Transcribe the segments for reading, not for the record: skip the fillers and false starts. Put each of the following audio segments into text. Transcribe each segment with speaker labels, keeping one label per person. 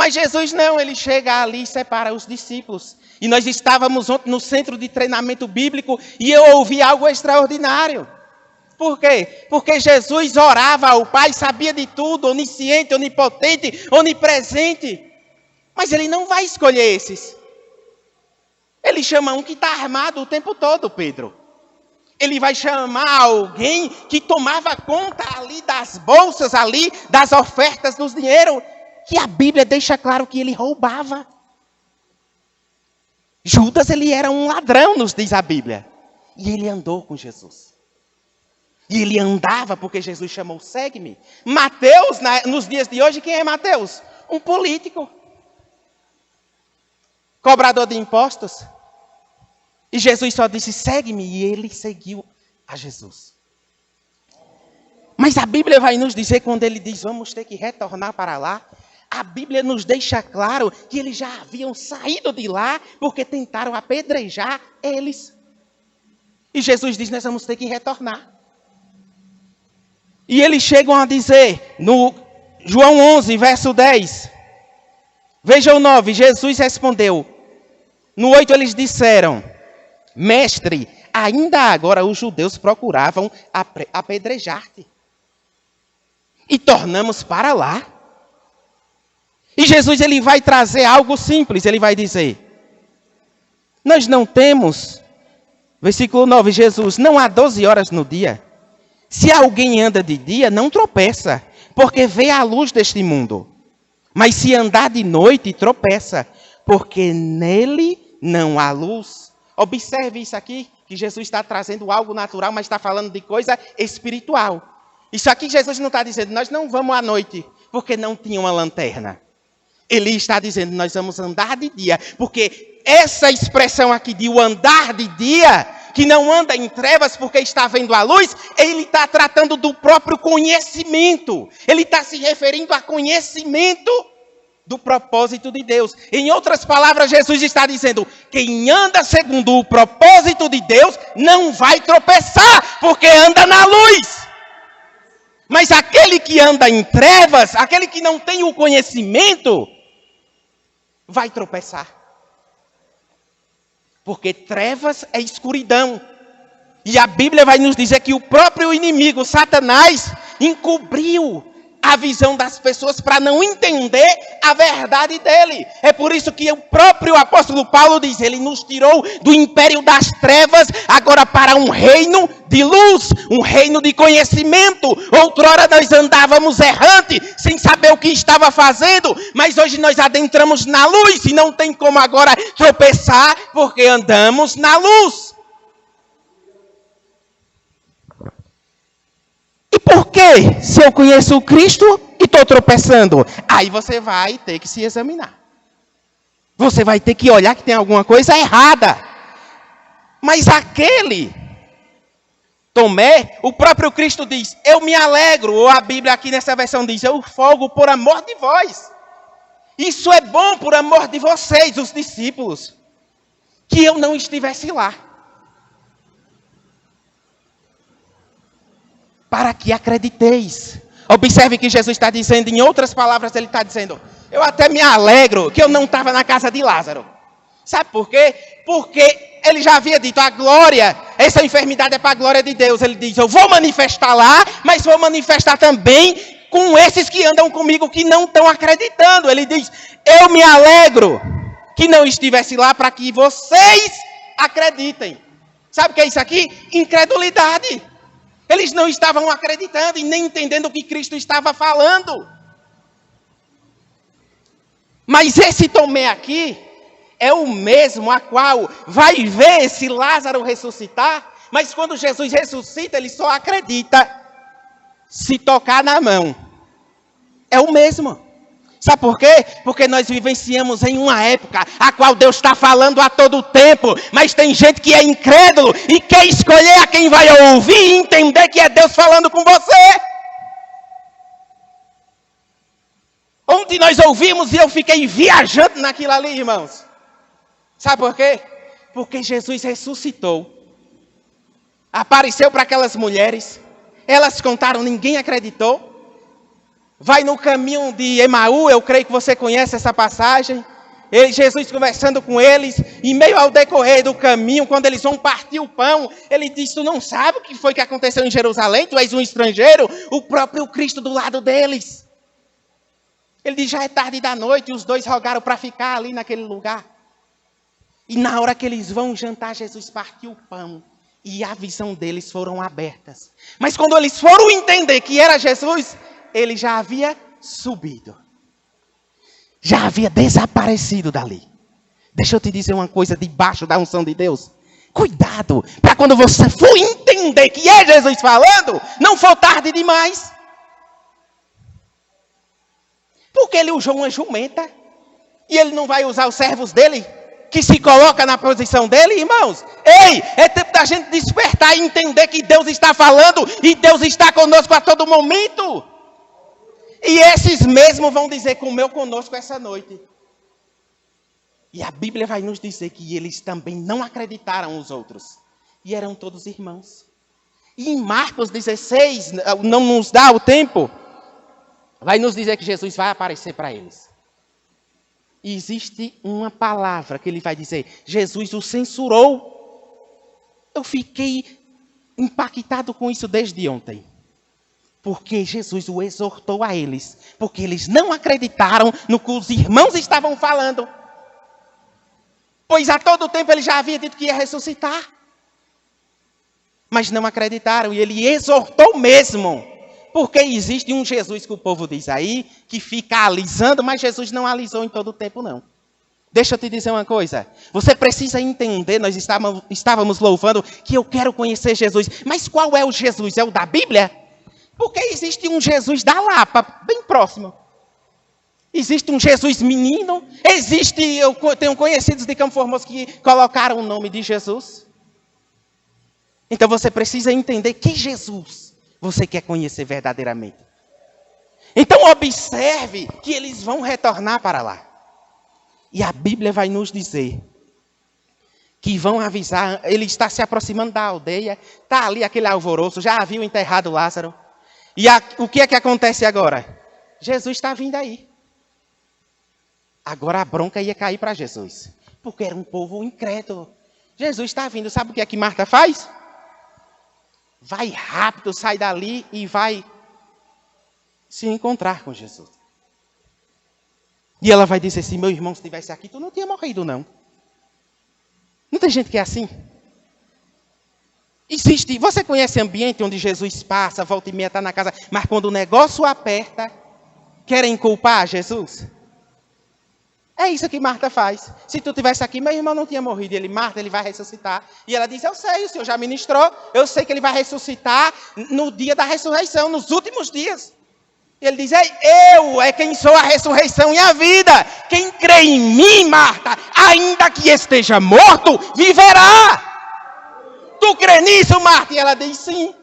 Speaker 1: Mas Jesus não, ele chega ali e separa os discípulos. E nós estávamos ontem no centro de treinamento bíblico e eu ouvi algo extraordinário. Por quê? Porque Jesus orava ao Pai, sabia de tudo, onisciente, onipotente, onipresente. Mas ele não vai escolher esses. Ele chama um que está armado o tempo todo, Pedro. Ele vai chamar alguém que tomava conta ali das bolsas, ali das ofertas, dos dinheiro, que a Bíblia deixa claro que ele roubava. Judas, ele era um ladrão, nos diz a Bíblia. E ele andou com Jesus. E ele andava porque Jesus chamou, segue-me. Mateus, nos dias de hoje, quem é Mateus? Um político. Cobrador de impostos. E Jesus só disse, segue-me. E ele seguiu a Jesus. Mas a Bíblia vai nos dizer, quando ele diz, vamos ter que retornar para lá. A Bíblia nos deixa claro que eles já haviam saído de lá, porque tentaram apedrejar eles. E Jesus diz, nós vamos ter que retornar. E eles chegam a dizer, no João 11, verso 10. Veja o 9, Jesus respondeu. No 8 eles disseram, mestre, ainda agora os judeus procuravam apedrejar-te. E tornamos para lá. E Jesus, ele vai trazer algo simples, ele vai dizer, nós não temos, versículo 9, Jesus, não há 12 horas no dia. Se alguém anda de dia, não tropeça, porque vê a luz deste mundo. Mas se andar de noite, tropeça, porque nele não há luz. Observe isso aqui, que Jesus está trazendo algo natural, mas está falando de coisa espiritual. Isso aqui Jesus não está dizendo, nós não vamos à noite, porque não tinha uma lanterna. Ele está dizendo, nós vamos andar de dia, porque essa expressão aqui de o andar de dia, que não anda em trevas porque está vendo a luz, ele está tratando do próprio conhecimento. Ele está se referindo a conhecimento do propósito de Deus. Em outras palavras, Jesus está dizendo, quem anda segundo o propósito de Deus, não vai tropeçar, porque anda na luz. Mas aquele que anda em trevas, aquele que não tem o conhecimento, vai tropeçar. Porque trevas é escuridão. E a Bíblia vai nos dizer que o próprio inimigo, Satanás, encobriu a visão das pessoas para não entender a verdade dele. É por isso que o próprio apóstolo Paulo diz, ele nos tirou do império das trevas, agora para um reino de luz, um reino de conhecimento. Outrora nós andávamos errante, sem saber o que estava fazendo, mas hoje nós adentramos na luz e não tem como agora tropeçar, porque andamos na luz. E por que, se eu conheço o Cristo e estou tropeçando? Aí você vai ter que se examinar. Você vai ter que olhar que tem alguma coisa errada. Mas aquele, Tomé, o próprio Cristo diz, eu me alegro, ou a Bíblia aqui nessa versão diz, eu folgo por amor de vós. Isso é bom por amor de vocês, os discípulos, que eu não estivesse lá. Para que acrediteis. Observe que Jesus está dizendo, em outras palavras, ele está dizendo, eu até me alegro que eu não estava na casa de Lázaro. Sabe por quê? Porque ele já havia dito, a glória, essa enfermidade é para a glória de Deus. Ele diz, eu vou manifestar lá, mas vou manifestar também com esses que andam comigo, que não estão acreditando. Ele diz, eu me alegro que não estivesse lá para que vocês acreditem. Sabe o que é isso aqui? Incredulidade. Eles não estavam acreditando e nem entendendo o que Cristo estava falando. Mas esse Tomé aqui é o mesmo a qual vai ver esse Lázaro ressuscitar, mas quando Jesus ressuscita, ele só acredita se tocar na mão. É o mesmo. Sabe por quê? Porque nós vivenciamos em uma época a qual Deus está falando a todo tempo, mas tem gente que é incrédulo e quer escolher a quem vai ouvir e entender que é Deus falando com você. Ontem nós ouvimos e eu fiquei viajando naquilo ali, irmãos. Sabe por quê? Porque Jesus ressuscitou. Apareceu para aquelas mulheres. Elas contaram, ninguém acreditou. vai no caminho de Emaú, eu creio que você conhece essa passagem. Jesus conversando com eles, e meio ao decorrer do caminho, quando eles vão partir o pão, ele diz: tu não sabe o que foi que aconteceu em Jerusalém? Tu és um estrangeiro? O próprio Cristo do lado deles. Ele diz: já é tarde da noite, e os dois rogaram para ficar ali naquele lugar. E na hora que eles vão jantar, Jesus partiu o pão, e a visão deles foram abertas. Mas quando eles foram entender que era Jesus, ele já havia subido. Já havia desaparecido dali. Deixa eu te dizer uma coisa debaixo da unção de Deus. Cuidado, para quando você for entender que é Jesus falando, não for tarde demais. Porque ele usou uma jumenta, e ele não vai usar os servos dele, que se coloca na posição dele, irmãos. Ei, é tempo da gente despertar e entender que Deus está falando, e Deus está conosco a todo momento. E esses mesmos vão dizer: comeu conosco essa noite. E a Bíblia vai nos dizer que eles também não acreditaram os outros. E eram todos irmãos. E em Marcos 16, não nos dá o tempo, vai nos dizer que Jesus vai aparecer para eles. E existe uma palavra que ele vai dizer: Jesus o censurou. Eu fiquei impactado com isso desde ontem. Porque Jesus o exortou a eles. Porque eles não acreditaram no que os irmãos estavam falando. Pois a todo tempo ele já havia dito que ia ressuscitar. Mas não acreditaram. E ele exortou mesmo. Porque existe um Jesus que o povo diz aí, que fica alisando, mas Jesus não alisou em todo o tempo, não. Deixa eu te dizer uma coisa. Você precisa entender, nós estávamos louvando, que eu quero conhecer Jesus. Mas qual é o Jesus? É o da Bíblia? Porque existe um Jesus da Lapa, bem próximo. Existe um Jesus menino. Eu tenho conhecidos de Campo Formoso que colocaram o nome de Jesus. Então você precisa entender que Jesus você quer conhecer verdadeiramente. Então observe que eles vão retornar para lá. E a Bíblia vai nos dizer que vão avisar, ele está se aproximando da aldeia, está ali aquele alvoroço, já haviam enterrado Lázaro. E o que é que acontece agora? Jesus está vindo aí. Agora a bronca ia cair para Jesus. Porque era um povo incrédulo. Jesus está vindo. Sabe o que é que Marta faz? Vai rápido, sai dali e vai se encontrar com Jesus. E ela vai dizer assim: meu irmão, se estivesse aqui, tu não tinha morrido, não. Não tem gente que é assim? Existe, você conhece ambiente onde Jesus passa, volta e meia, está na casa, mas quando o negócio aperta, querem culpar Jesus? É isso que Marta faz. Se tu estivesse aqui, meu irmão não tinha morrido. Ele: Marta, ele vai ressuscitar. E ela diz: eu sei, o Senhor já ministrou. Eu sei que ele vai ressuscitar no dia da ressurreição, nos últimos dias. E ele diz: eu é quem sou a ressurreição e a vida. Quem crê em mim, Marta, ainda que esteja morto, viverá. Tu crê nisso, Marta? E ela diz: sim.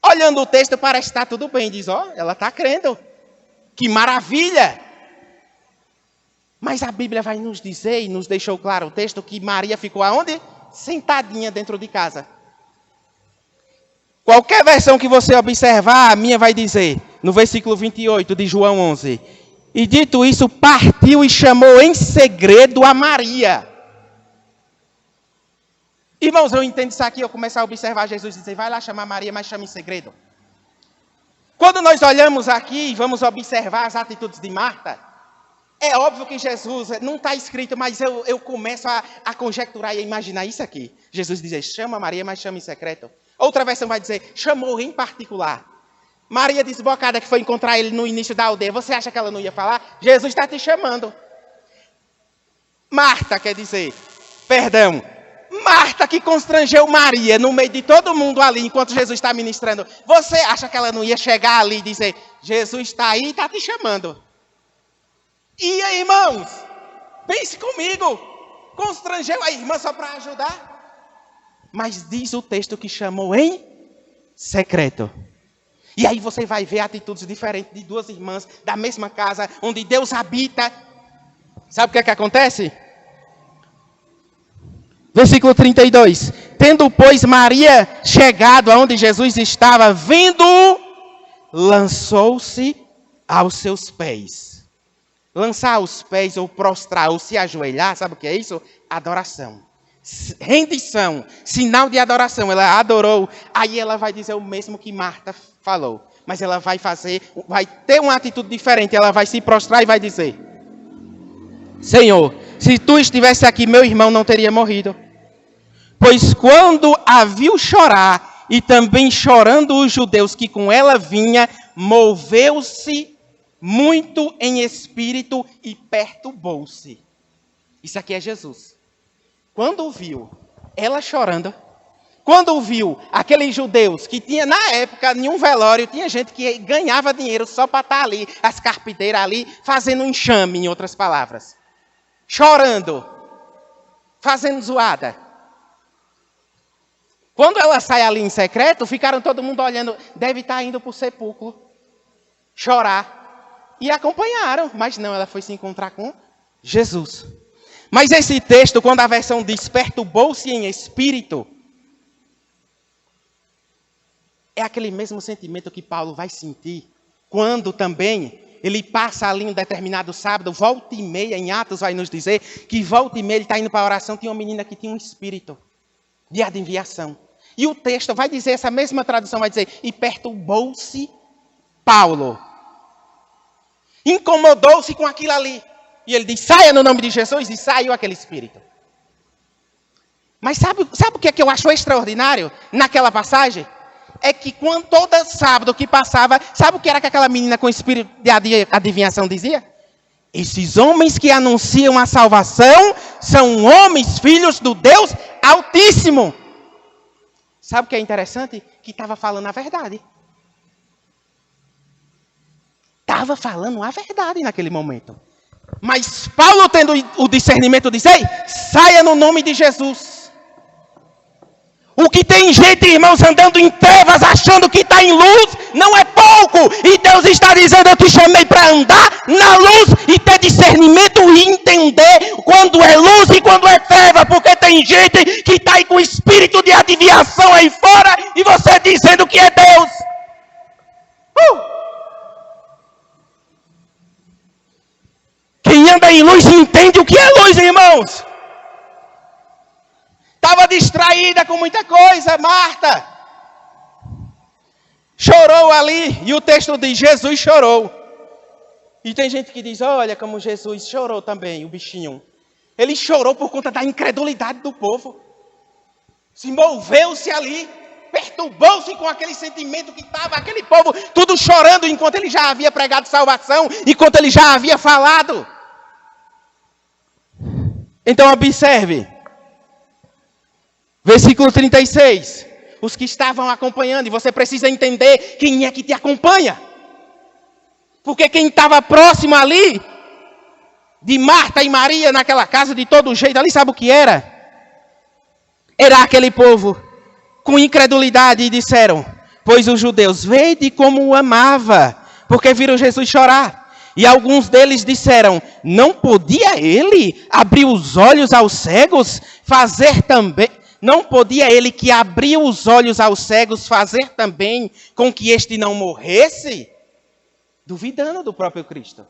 Speaker 1: Olhando o texto, parece que está tudo bem. Diz: ela está crendo. Que maravilha. Mas a Bíblia vai nos dizer, e nos deixou claro o texto, que Maria ficou aonde? Sentadinha dentro de casa. Qualquer versão que você observar, a minha vai dizer, no versículo 28 de João 11. E dito isso, partiu e chamou em segredo a Maria. Irmãos, eu entendo isso aqui, eu começo a observar Jesus e dizer: vai lá chamar Maria, mas chama em segredo. Quando nós olhamos aqui e vamos observar as atitudes de Marta, é óbvio que Jesus, não está escrito, mas eu começo a conjecturar e a imaginar isso aqui. Jesus diz: chama Maria, mas chama em secreto. Outra versão vai dizer: chamou em particular. Maria desbocada que foi encontrar ele no início da aldeia. Você acha que ela não ia falar? Jesus está te chamando. Marta, quer dizer, perdão, Marta que constrangeu Maria no meio de todo mundo ali, enquanto Jesus está ministrando. Você acha que ela não ia chegar ali e dizer: Jesus está aí e está te chamando? E aí, irmãos, pense comigo, constrangeu a irmã só para ajudar? Mas diz o texto que chamou em secreto. E aí você vai ver atitudes diferentes de duas irmãs da mesma casa, onde Deus habita. Sabe o que acontece? Versículo 32. Tendo, pois, Maria chegado aonde Jesus estava, vendo-o, lançou-se aos seus pés. Lançar aos pés, ou prostrar, ou se ajoelhar, sabe o que é isso? Adoração. Rendição, sinal de adoração. Ela adorou, aí ela vai dizer o mesmo que Marta falou. Mas ela vai ter uma atitude diferente. Ela vai se prostrar e vai dizer: Senhor, se tu estivesse aqui, meu irmão não teria morrido. Pois quando a viu chorar, e também chorando os judeus que com ela vinha, moveu-se muito em espírito e perturbou-se. Isso aqui é Jesus. Quando viu ela chorando, quando viu aqueles judeus que tinha na época nenhum velório, tinha gente que ganhava dinheiro só para estar ali, as carpideiras ali, fazendo um enxame, em outras palavras. Chorando, fazendo zoada. Quando ela sai ali em secreto, ficaram todo mundo olhando, deve estar indo para o sepulcro, chorar. E acompanharam, mas não, ela foi se encontrar com Jesus. Mas esse texto, quando a versão diz perturbou-se em espírito, é aquele mesmo sentimento que Paulo vai sentir quando também ele passa ali um determinado sábado, volta e meia, em Atos vai nos dizer que volta e meia ele está indo para a oração, tinha uma menina que tinha um espírito de adivinhação. E o texto vai dizer, essa mesma tradução vai dizer, e perturbou-se Paulo. Incomodou-se com aquilo ali. E ele diz, saia no nome de Jesus, e saiu aquele espírito. Mas sabe o que é que eu acho extraordinário naquela passagem? É que quando todo sábado que passava, sabe o que era que aquela menina com espírito de adivinhação dizia? Esses homens que anunciam a salvação são homens, filhos do Deus Altíssimo. Sabe o que é interessante? Que estava falando a verdade. Estava falando a verdade naquele momento. Mas Paulo, tendo o discernimento, disse, ei, saia no nome de Jesus. O que tem gente, irmãos, andando em trevas, achando que está em luz, não é pouco. E Deus está dizendo, eu te chamei para andar na luz e ter discernimento e entender quando é luz e quando é treva. Porque tem gente que está aí com espírito de adivinhação aí fora e você dizendo que é Deus. Quem anda em luz entende o que é luz, irmãos. Estava distraída com muita coisa, Marta. Chorou ali, e o texto diz, Jesus chorou. E tem gente que diz, olha como Jesus chorou também, o bichinho. Ele chorou por conta da incredulidade do povo. Se moveu-se ali, perturbou-se com aquele sentimento que estava, aquele povo tudo chorando, enquanto ele já havia pregado salvação, enquanto ele já havia falado. Então observe. Versículo 36. Os que estavam acompanhando, e você precisa entender quem é que te acompanha. Porque quem estava próximo ali, de Marta e Maria, naquela casa, de todo jeito, ali sabe o que era? Era aquele povo com incredulidade e disseram, pois os judeus, vede como o amava, porque viram Jesus chorar. E alguns deles disseram, não podia ele abrir os olhos aos cegos, fazer também... Não podia ele que abriu os olhos aos cegos fazer também com que este não morresse? Duvidando do próprio Cristo.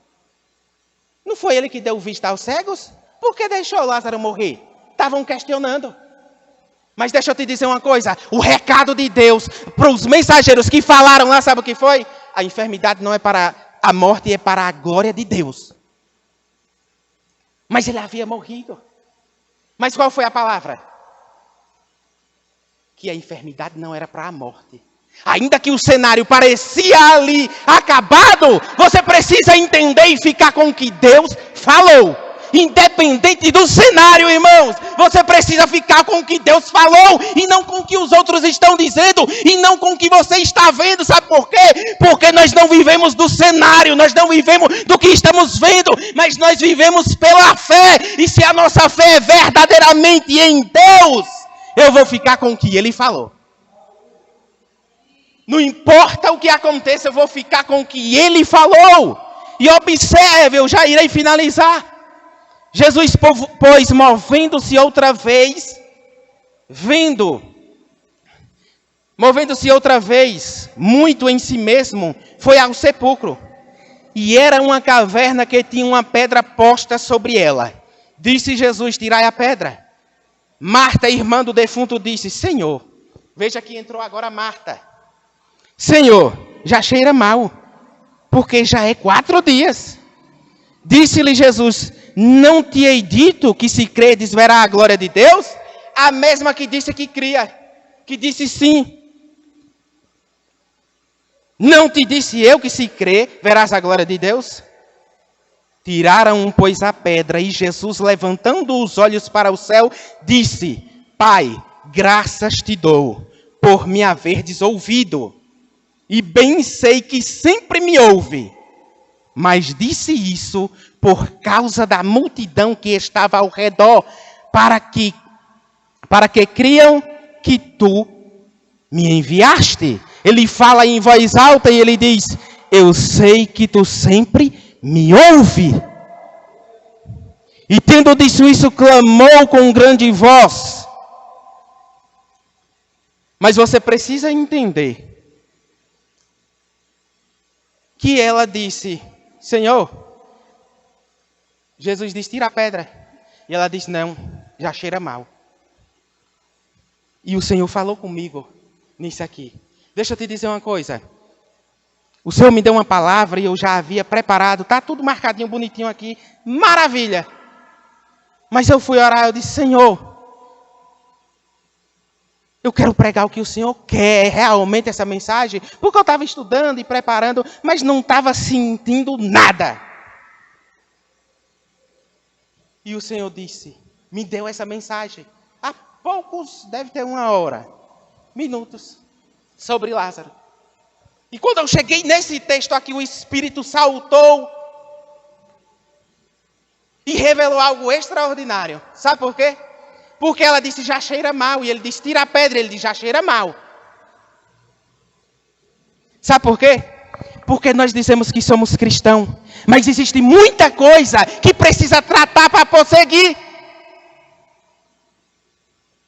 Speaker 1: Não foi ele que deu vista aos cegos? Por que deixou Lázaro morrer? Estavam questionando. Mas deixa eu te dizer uma coisa. O recado de Deus para os mensageiros que falaram lá, sabe o que foi? A enfermidade não é para a morte, é para a glória de Deus. Mas ele havia morrido. Mas qual foi a palavra? Que a enfermidade não era para a morte. Ainda que o cenário parecia ali acabado, você precisa entender e ficar com o que Deus falou. Independente do cenário, irmãos, você precisa ficar com o que Deus falou e não com o que os outros estão dizendo e não com o que você está vendo. Sabe por quê? Porque nós não vivemos do cenário, nós não vivemos do que estamos vendo, mas nós vivemos pela fé. E se a nossa fé é verdadeiramente em Deus, eu vou ficar com o que ele falou. Não importa o que aconteça, eu vou ficar com o que ele falou. E observe, eu já irei finalizar. Jesus, pois, movendo-se outra vez, vendo movendo-se outra vez, muito em si mesmo, foi ao sepulcro. E era uma caverna que tinha uma pedra posta sobre ela. Disse Jesus: tirai a pedra. Marta, irmã do defunto, disse: Senhor, veja que entrou agora Marta. Senhor, já cheira mal, porque já é 4 dias. Disse-lhe Jesus: não te hei dito que se credes verá a glória de Deus? A mesma que disse que cria, que disse sim. Não te disse eu que se crê, verás a glória de Deus? Tiraram, pois, a pedra, e Jesus, levantando os olhos para o céu, disse: Pai, graças te dou, por me haverdes ouvido. E bem sei que sempre me ouve. Mas disse isso por causa da multidão que estava ao redor, para que criam que tu me enviaste. Ele fala em voz alta e ele diz: eu sei que tu sempre me ouve. E tendo dito isso, clamou com grande voz. Mas você precisa entender que ela disse: Senhor, Jesus disse: tira a pedra. E ela disse: não, já cheira mal. E o Senhor falou comigo nisso aqui. Deixa eu te dizer uma coisa. O Senhor me deu uma palavra e eu já havia preparado. Está tudo marcadinho, bonitinho aqui. Maravilha. Mas eu fui orar, eu disse: Senhor, eu quero pregar o que o Senhor quer, realmente essa mensagem. Porque eu estava estudando e preparando, mas não estava sentindo nada. E o Senhor disse, me deu essa mensagem. Há poucos, deve ter 1 hora, minutos, sobre Lázaro. E quando eu cheguei nesse texto aqui, o Espírito saltou e revelou algo extraordinário. Sabe por quê? Porque ela disse: já cheira mal. E ele disse: tira a pedra. Ele disse: já cheira mal. Sabe por quê? Porque nós dizemos que somos cristãos, mas existe muita coisa que precisa tratar para prosseguir.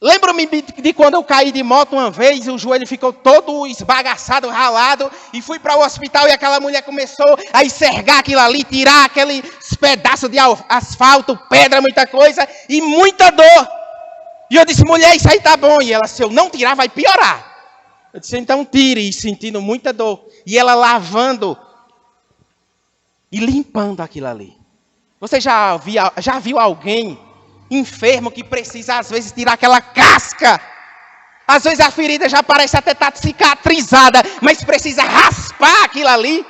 Speaker 1: Lembro-me de quando eu caí de moto uma vez, o joelho ficou todo esbagaçado, ralado, e fui para o hospital e aquela mulher começou a enxergar aquilo ali, tirar aqueles pedaços de asfalto, pedra, muita coisa, e muita dor. E eu disse: mulher, isso aí tá bom. E ela: se eu não tirar, vai piorar. Eu disse: então tire, e sentindo muita dor. E ela lavando e limpando aquilo ali. Você já viu alguém enfermo que precisa, às vezes, tirar aquela casca? Às vezes a ferida já parece até estar cicatrizada, mas precisa raspar aquilo ali.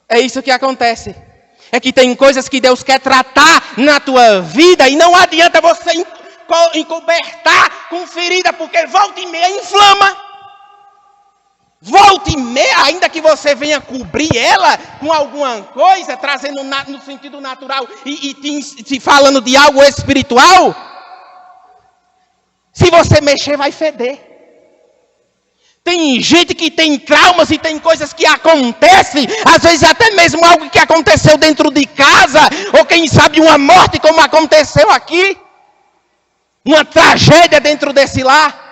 Speaker 1: É isso que acontece. É que tem coisas que Deus quer tratar na tua vida e não adianta você encobertar com ferida, porque volta e meia inflama. Volta e meia, ainda que você venha cobrir ela com alguma coisa, trazendo no sentido natural e te falando de algo espiritual, se você mexer vai feder. Tem gente que tem traumas e tem coisas que acontecem, às vezes até mesmo algo que aconteceu dentro de casa, ou quem sabe uma morte como aconteceu aqui, uma tragédia dentro desse lar.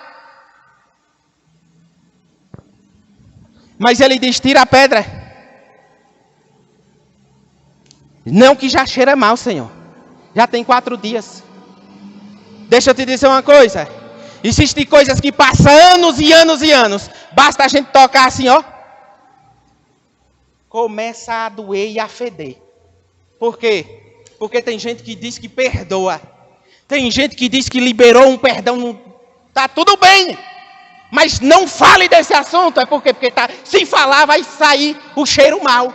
Speaker 1: Mas ele diz: tira a pedra. Não, que já cheira mal, Senhor. Já tem 4 dias. Deixa eu te dizer uma coisa. Existem coisas que passam anos e anos e anos. Basta a gente tocar assim, ó. Começa a doer e a feder. Por quê? Porque tem gente que diz que perdoa. Tem gente que diz que liberou um perdão. Tá tudo bem. Mas não fale desse assunto. É por quê? Porque se falar vai sair o cheiro mal.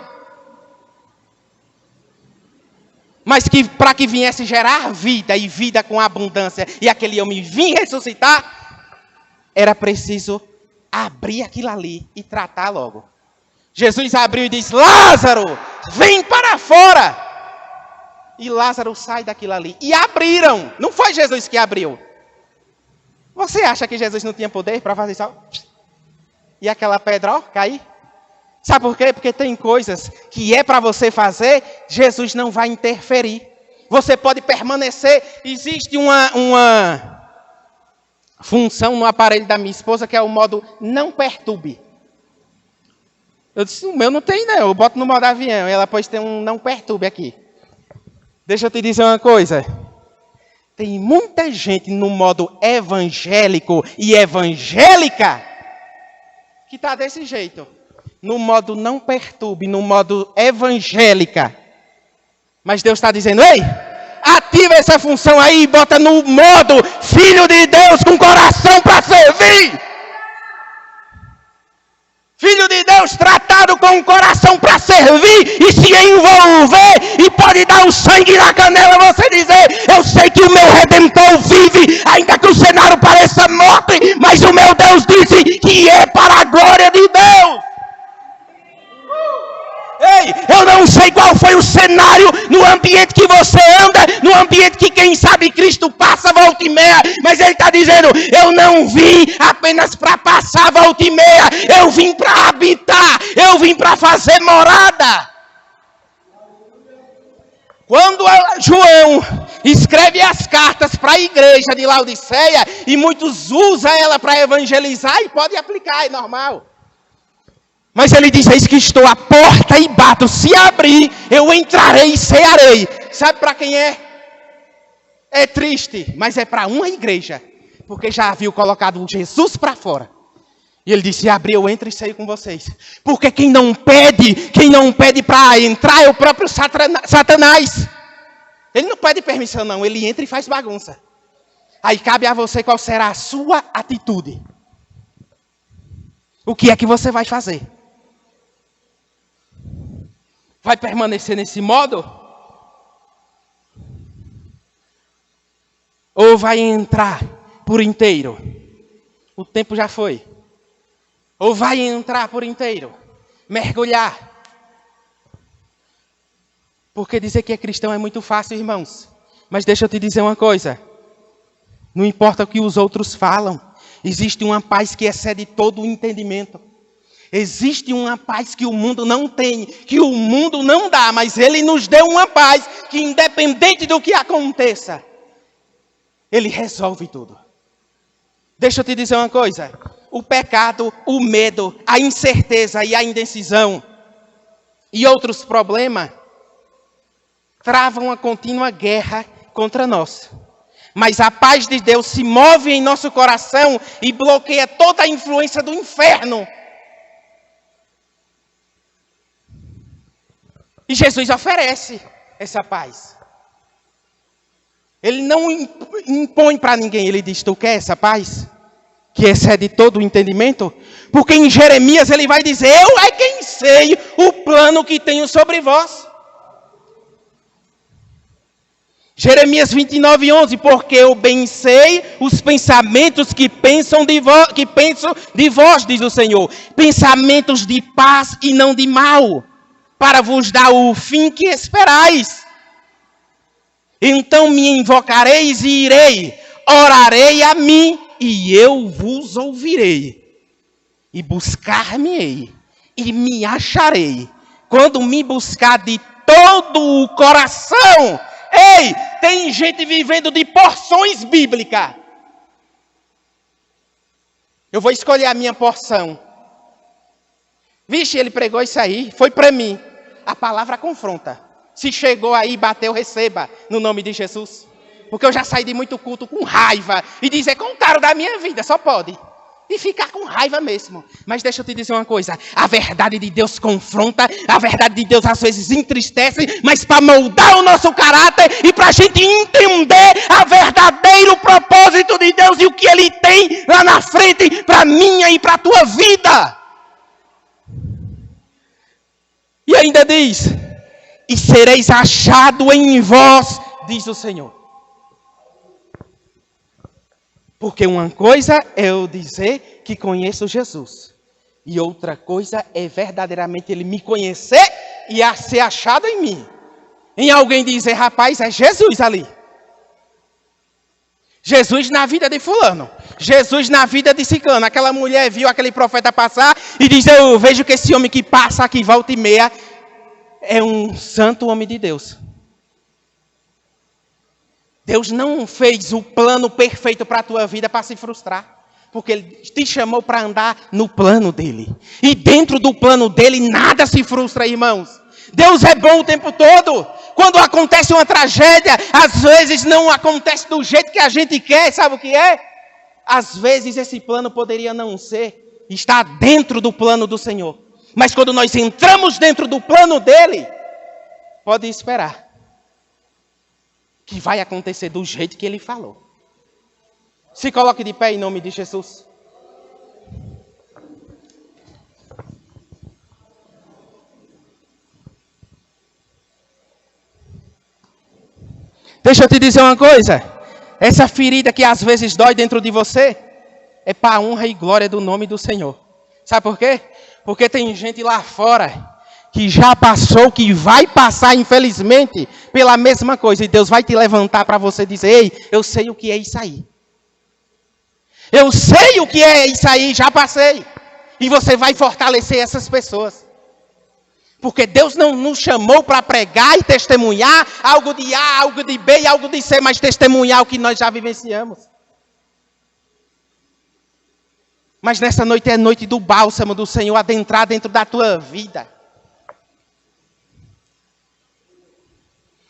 Speaker 1: Mas que para que viesse gerar vida e vida com abundância, e aquele homem vir ressuscitar, era preciso abrir aquilo ali e tratar logo. Jesus abriu e disse: Lázaro, vem para fora. E Lázaro sai daquilo ali. E abriram. Não foi Jesus que abriu. Você acha que Jesus não tinha poder para fazer isso? E aquela pedra, ó, cair? Sabe por quê? Porque tem coisas que é para você fazer, Jesus não vai interferir. Você pode permanecer. Existe uma função no aparelho da minha esposa, que é o modo não perturbe. Eu disse, o meu não tem não, eu boto no modo avião. E ela, pois tem um não perturbe aqui. Deixa eu te dizer uma coisa. Tem muita gente no modo evangélico e evangélica que está desse jeito. No modo não perturbe, no modo evangélica. Mas Deus está dizendo, ei, ativa essa função aí e bota no modo filho de Deus com coração para servir. Filho de Deus tratado com o coração para servir e se envolver e pode dar o sangue na canela, você dizer, eu sei que o meu Redentor vive, ainda que o cenário pareça morto, mas o meu Deus disse que é para a glória de Deus. Ei, eu não sei qual foi o cenário no ambiente que você anda, no ambiente que quem sabe Cristo passa volta e meia, mas ele está dizendo, eu não vim apenas para passar volta e meia, eu vim para habitar, eu vim para fazer morada. Quando João escreve as cartas para a igreja de Laodiceia, e muitos usam ela para evangelizar, e pode aplicar, é normal. Mas ele diz, eis que estou à porta e bato. Se abrir, eu entrarei e cearei. Sabe para quem é? É triste, mas é para uma igreja. Porque já haviam colocado Jesus para fora. E ele disse, se abrir, eu entro e ceio com vocês. Porque quem não pede para entrar é o próprio Satanás. Ele não pede permissão não, ele entra e faz bagunça. Aí cabe a você qual será a sua atitude. O que é que você vai fazer? Vai permanecer nesse modo? Ou vai entrar por inteiro? O tempo já foi. Ou vai entrar por inteiro? Mergulhar? Porque dizer que é cristão é muito fácil, irmãos. Mas deixa eu te dizer uma coisa. Não importa o que os outros falam. Existe uma paz que excede todo o entendimento. Existe uma paz que o mundo não tem, que o mundo não dá, mas ele nos deu uma paz que independente do que aconteça, ele resolve tudo. Deixa eu te dizer uma coisa, o pecado, o medo, a incerteza e a indecisão e outros problemas travam uma contínua guerra contra nós. Mas a paz de Deus se move em nosso coração e bloqueia toda a influência do inferno. E Jesus oferece essa paz. Ele não impõe para ninguém. Ele diz, tu quer essa paz? Que excede todo o entendimento? Porque em Jeremias ele vai dizer, eu é quem sei o plano que tenho sobre vós. Jeremias 29:11, porque eu bem sei os pensamentos que penso de vós, diz o Senhor, pensamentos de paz e não de mal, para vos dar o fim que esperais. Então me invocareis e irei, orarei a mim e eu vos ouvirei. E buscar-me-ei e me acharei, quando me buscar de todo o coração. Ei, tem gente vivendo de porções bíblicas. Eu vou escolher a minha porção. Vixe, ele pregou isso aí, foi para mim. A palavra confronta. Se chegou aí, bateu, receba, no nome de Jesus. Porque eu já saí de muito culto com raiva. E dizer, contaram da minha vida, só pode. E ficar com raiva mesmo. Mas deixa eu te dizer uma coisa. A verdade de Deus confronta. A verdade de Deus às vezes entristece. Mas para moldar o nosso caráter. E para a gente entender a verdadeiro propósito de Deus. E o que Ele tem lá na frente. Para a minha e para a tua vida. E ainda diz. E sereis achado em vós. Diz o Senhor. Porque uma coisa é eu dizer que conheço Jesus. E outra coisa é verdadeiramente ele me conhecer e ser achado em mim. Em alguém dizer, rapaz, é Jesus ali. Jesus na vida de fulano. Jesus na vida de ciclano. Aquela mulher viu aquele profeta passar e diz, eu vejo que esse homem que passa aqui volta e meia é um santo homem de Deus. Deus não fez o plano perfeito para a tua vida para se frustrar. Porque Ele te chamou para andar no plano dEle. E dentro do plano dEle nada se frustra, irmãos. Deus é bom o tempo todo. Quando acontece uma tragédia, às vezes não acontece do jeito que a gente quer. Sabe o que é? Às vezes esse plano poderia não ser. Está dentro do plano do Senhor. Mas quando nós entramos dentro do plano dEle, pode esperar que vai acontecer do jeito que Ele falou. Se coloque de pé em nome de Jesus. Deixa eu te dizer uma coisa. Essa ferida que às vezes dói dentro de você é para a honra e glória do nome do Senhor. Sabe por quê? Porque tem gente lá fora que já passou, que vai passar, infelizmente, pela mesma coisa. E Deus vai te levantar para você dizer: ei, eu sei o que é isso aí. Eu sei o que é isso aí, já passei. E você vai fortalecer essas pessoas. Porque Deus não nos chamou para pregar e testemunhar algo de A, algo de B e algo de C, mas testemunhar o que nós já vivenciamos. Mas nessa noite é noite do bálsamo do Senhor adentrar dentro da tua vida.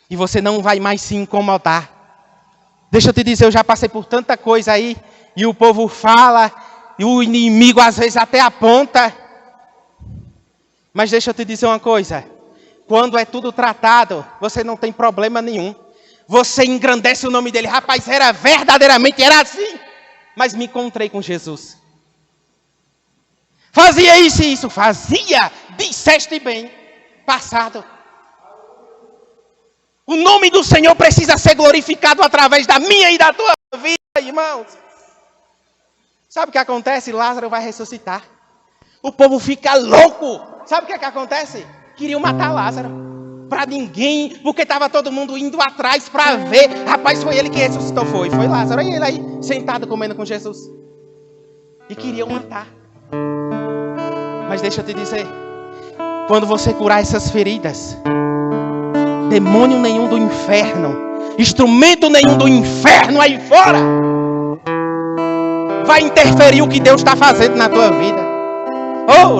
Speaker 1: E você não vai mais se incomodar. Deixa eu te dizer, eu já passei por tanta coisa aí. E o povo fala. E o inimigo às vezes até aponta. Mas deixa eu te dizer uma coisa. Quando é tudo tratado, você não tem problema nenhum. Você engrandece o nome dele. Rapaz, era verdadeiramente, era assim. Mas me encontrei com Jesus. Fazia isso e isso. Fazia. Disseste bem. Passado. O nome do Senhor precisa ser glorificado através da minha e da tua vida, irmãos. Sabe o que acontece? Lázaro vai ressuscitar. O povo fica louco. Sabe o que acontece? Queriam matar Lázaro. Para ninguém, porque estava todo mundo indo atrás para ver. Rapaz, foi ele que ressuscitou. Foi Lázaro. E ele aí, sentado comendo com Jesus. E queriam matar. Mas deixa eu te dizer. Quando você curar essas feridas, demônio nenhum do inferno, instrumento nenhum do inferno aí fora vai interferir o que Deus está fazendo na tua vida. Oh,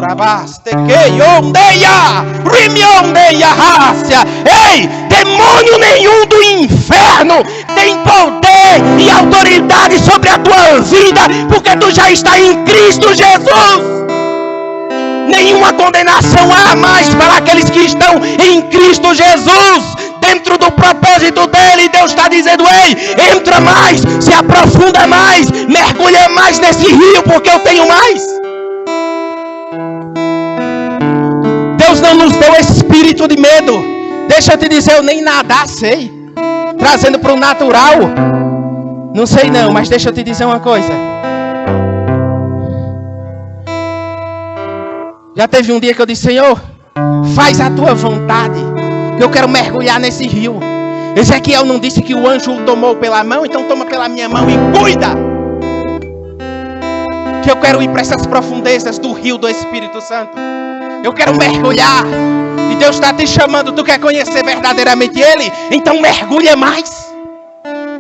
Speaker 1: ei, demônio nenhum do inferno tem poder e autoridade sobre a tua vida, porque tu já está em Cristo Jesus. Nenhuma condenação há mais para aqueles que estão em Cristo Jesus. Dentro do propósito dele, Deus está dizendo: ei, entra mais, se aprofunda mais, mergulha mais nesse rio, porque eu tenho mais. Deus não nos deu espírito de medo. Deixa eu te dizer, eu nem nadar sei. Trazendo para o natural, não sei não, mas deixa eu te dizer uma coisa. Já teve um dia que eu disse: Senhor, faz a tua vontade. Eu quero mergulhar nesse rio. Ezequiel não disse que o anjo o tomou pela mão? Então toma pela minha mão e cuida. Que eu quero ir para essas profundezas do rio do Espírito Santo. Eu quero mergulhar. E Deus está te chamando. Tu quer conhecer verdadeiramente Ele? Então mergulha mais.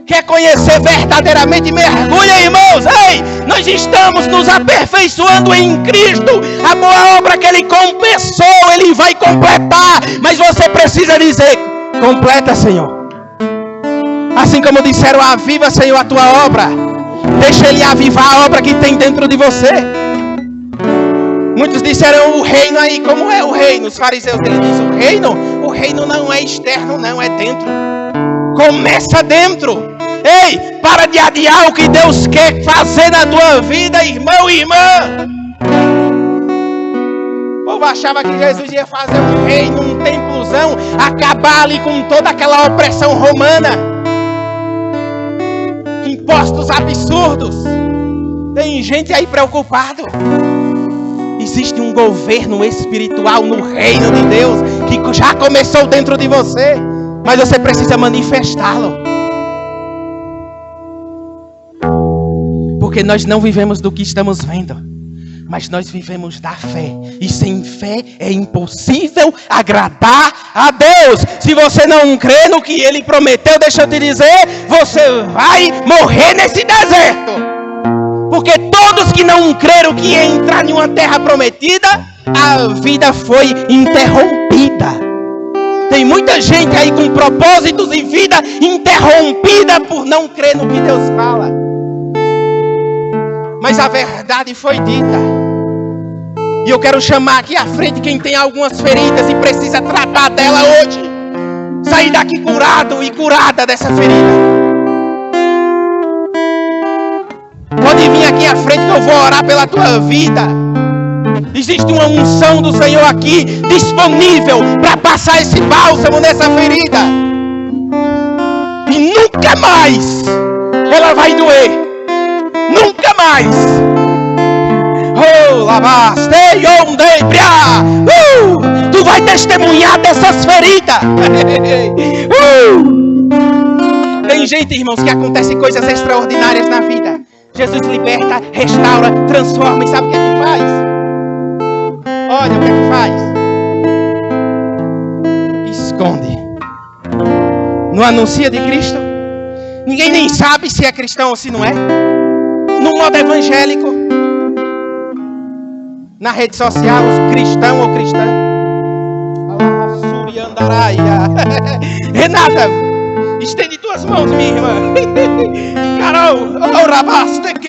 Speaker 1: Quer conhecer verdadeiramente? Mergulha, irmãos. Ei, nós estamos nos aperfeiçoando em Cristo. A boa obra que Ele começou, Ele vai completar. Mas você precisa dizer: completa, Senhor. Assim como disseram: aviva, Senhor, a tua obra. Deixa Ele avivar a obra que tem dentro de você. Muitos disseram: o reino aí, como é o reino? Os fariseus, ele diz: o reino não é externo, não, é dentro. Começa dentro. Ei, para de adiar o que Deus quer fazer na tua vida, irmão e irmã. O povo achava que Jesus ia fazer um reino, um templozão, acabar ali com toda aquela opressão romana. Impostos absurdos. Tem gente aí preocupado. Existe um governo espiritual no reino de Deus que já começou dentro de você, mas você precisa manifestá-lo. Porque nós não vivemos do que estamos vendo. Mas nós vivemos da fé. E sem fé é impossível agradar a Deus. Se você não crê no que Ele prometeu, deixa eu te dizer, você vai morrer nesse deserto. Porque todos que não creram que ia entrar em uma terra prometida, a vida foi interrompida. Tem muita gente aí com propósitos e vida interrompida por não crer no que Deus fala. Mas a verdade foi dita. E eu quero chamar aqui à frente quem tem algumas feridas e precisa tratar dela hoje. Sair daqui curado e curada dessa ferida. Pode vir aqui à frente que eu vou orar pela tua vida. Existe uma unção do Senhor aqui disponível para passar esse bálsamo nessa ferida. E nunca mais ela vai doer. Nunca mais. Oh, lavaste, onde brilha. Tu vai testemunhar dessas feridas. Tem gente, irmãos, que acontecem coisas extraordinárias na vida. Jesus liberta, restaura, transforma. E sabe o que é que faz? Olha o que é que faz. Esconde. Não anuncia de Cristo. Ninguém nem sabe se é cristão ou se não é. No modo evangélico, na rede social, cristão ou cristã. Renata, estende tuas mãos, minha irmã. Carol,